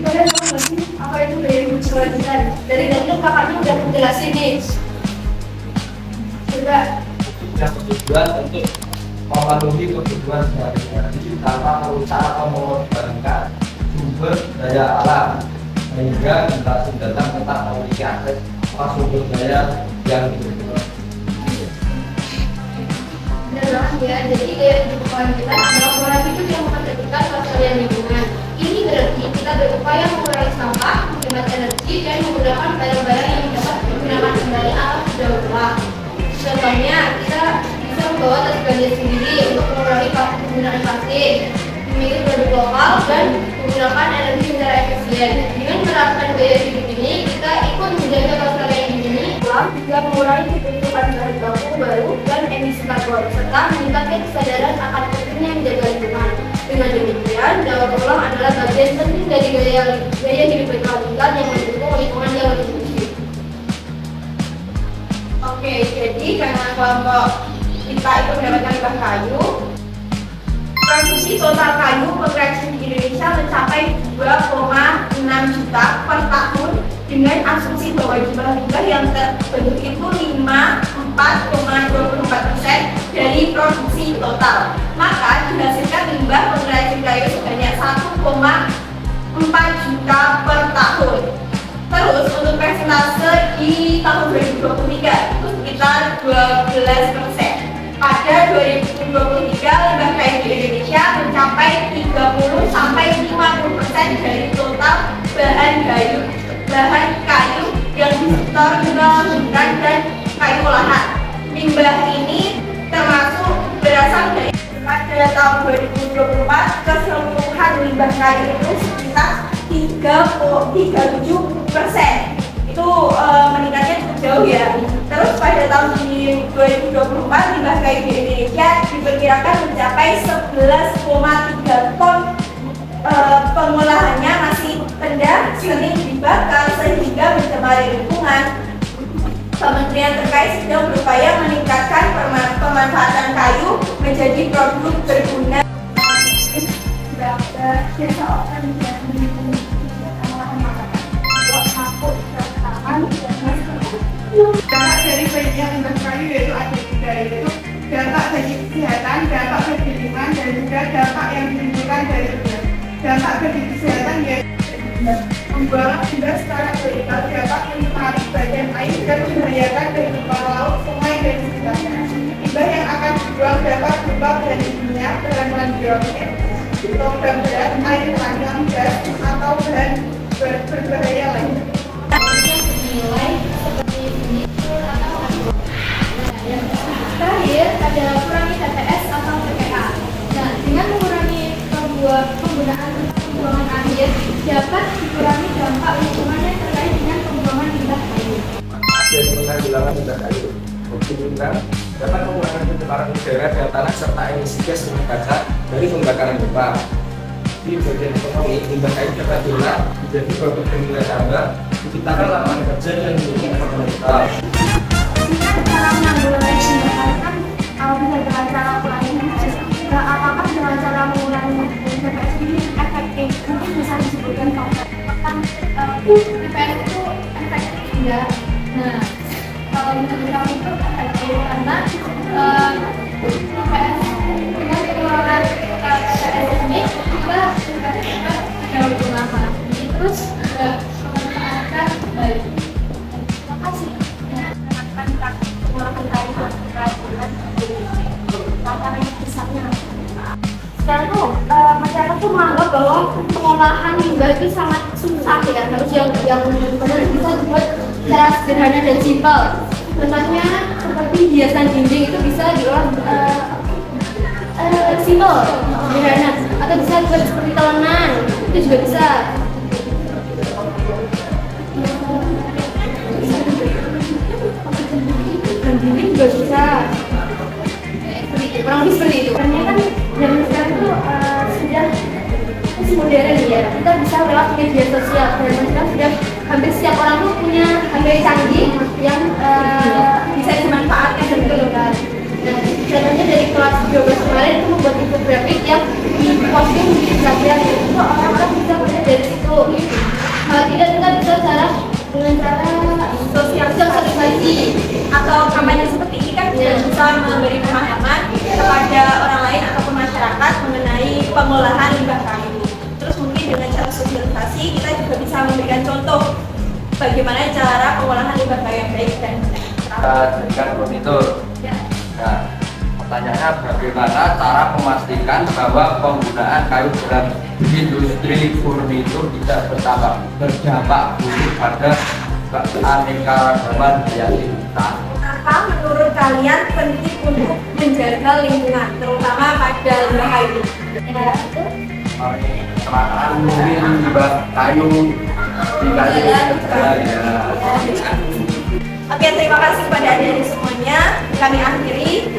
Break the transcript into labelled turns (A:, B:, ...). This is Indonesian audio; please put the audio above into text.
A: Kalian tahu nggak sih apa itu gaya hidup berkelanjutan? Dari tadi kan kakaknya udah menjelasin nih. Coba.
B: Yang tujuan untuk memenuhi kebutuhan sehari-hari tanpa merusak atau mengorbankan sumber daya alam, sehingga generasi mendatang tetap memiliki akses ke sumber daya yang berkelanjutan.
A: Benar banget ya. Jadi gaya hidup berkelanjutan adalah pola hidup yang memperhatikan kelestarian lingkungan. Ini berarti kita berupaya mengurangi sampah, menghemat energi, dan menggunakan barang-barang yang dapat digunakan kembali atau daur ulang. Contohnya, kita bisa membawa tas belanja sendiri untuk mengurangi penggunaan plastik, memilih produk lokal, dan menggunakan energi secara efisien. Dengan menerapkan gaya hidup ini, kita ikut menjaga kelestarian ini, juga mengurangi kebutuhan bahan baku baru dan emisi karbon, serta meningkatkan kesadaran akan pentingnya menjaga lingkungan. Dengan demikian, daur ulang adalah bagian penting dari gaya hidup berkelanjutan yang mendukung lingkungan yang lebih bersih. Oke, jadi karena kelompok kita itu mendapatkan limbah kayu, produksi total kayu kontraksi di Indonesia mencapai 2,6 juta per tahun dengan asumsi bahwa jumlah limbah yang terbentuk itu 54,24% dari produksi total. Maka dihasilkan limbah kontraksi kayu sebanyak 1,4 juta per tahun. Terus untuk persentase di tahun 2023 itu sekitar 12%. Pada 2023 limbah kayu di Indonesia mencapai 30-50% dari total bahan kayu yang disetor ke hutan dan kayu olahan. Limbah ini termasuk berasal dari pada tahun 2024 keseluruhan limbah kayu itu sekitar 37%. Itu meningkatnya cukup jauh ya. Terus pada tahun 2024 limbah kayu di Indonesia diperkirakan mencapai 11,3 ton. Pengolahannya masih rendah, sering dibakar sehingga mencemari lingkungan. Kementerian terkait sedang berupaya meningkatkan pemanfaatan kayu menjadi produk berguna.
C: Dampak dari banyaknya limbah kayu yaitu ada tiga, yaitu dampak bagi kesehatan, dampak bagi lingkungan, dan juga dampak yang ditimbulkan dari limbah. Dampak bagi kesehatan yaitu pembuangan limbah secara ilegal dapat mencemari badan air dan membahayakan kehidupan laut, sungai, dan sekitarnya. Limbah yang akan dibuang dapat berupa bahan kimia, bahan biologis, logam berat, air lanang, gas, atau bahan berbahaya lainnya.
A: Terakhir adalah kurangi TPS atau TPA. Nah, dengan mengurangi penggunaan pembuangan akhir dapat dikurangi dampak lingkungan yang terkait dengan pembuangan limbah kayu.
B: Dari penanggulangan limbah kayu, optimal dapat mengurangi pencemaran udara dan tanah serta emisi gas rumah kaca dari pembakaran pipa. Di bagian ekonomi, limbah kayu dapat diolah menjadi produk bernilai tambah, menciptakan lapangan kerja dan mendukung ekonomi lokal.
A: Cara menanggulangi limbah kayu kan bisa dengan cara kurangi TPS. Nah, apakah dengan cara mengurangi TPS ini efektif? Mungkin bisa disebutkan tentang TPS itu efektif enggak? Nah, kalau menurut kami itu efektif karena TPS dengan pengelolaan TPS ini kita daur ulang terus juga memanfaatkan baik. Terima kasih. Sekarang tuh masyarakat tuh menganggap bahwa pengolahan limbah itu sangat susah ya, harus yang benar-benar bisa dibuat secara sederhana dan simpel. Contohnya seperti hiasan dinding itu bisa diolah simpel, sederhana, atau bisa dibuat seperti talenan, itu juga bisa. Dan dinding juga bisa. Kurang lebih seperti itu. Karena kan zaman sekarang tuh sudah modern ya. Kita bisa lewat media sosial. Dan sekarang sudah hampir setiap orang tuh punya HP canggih yang bisa dimanfaatkan dan digunakan. Nah, contohnya dari kelas 12 kemarin itu membuat infografik yang diposting di Instagram. Itu orang-orang bisa melihat dari situ Tidak kita bisa dengan cara sosialisasi
D: atau kampanye seperti ini kan juga bisa memberi pemahaman kepada orang lain ataupun masyarakat mengenai pengolahan limbah kayu. Terus mungkin dengan cara sosialisasi kita juga bisa memberikan contoh bagaimana cara pengolahan limbah kayu yang baik dan benar.
B: Kita jadikan monitor.
D: Ya.
B: Nah, pertanyaannya bagaimana cara memastikan bahwa penggunaan kayu dalam industri furnitur tidak berdampak buruk pada keanekaragaman hayati hutan.
D: Apa menurut kalian penting untuk menjaga lingkungan, terutama pada limbah kayu?
B: Kecelakaan mungkin limbah kayu di kayu ya.
D: Oke, terima kasih kepada adik-adik semuanya. Kami akhiri.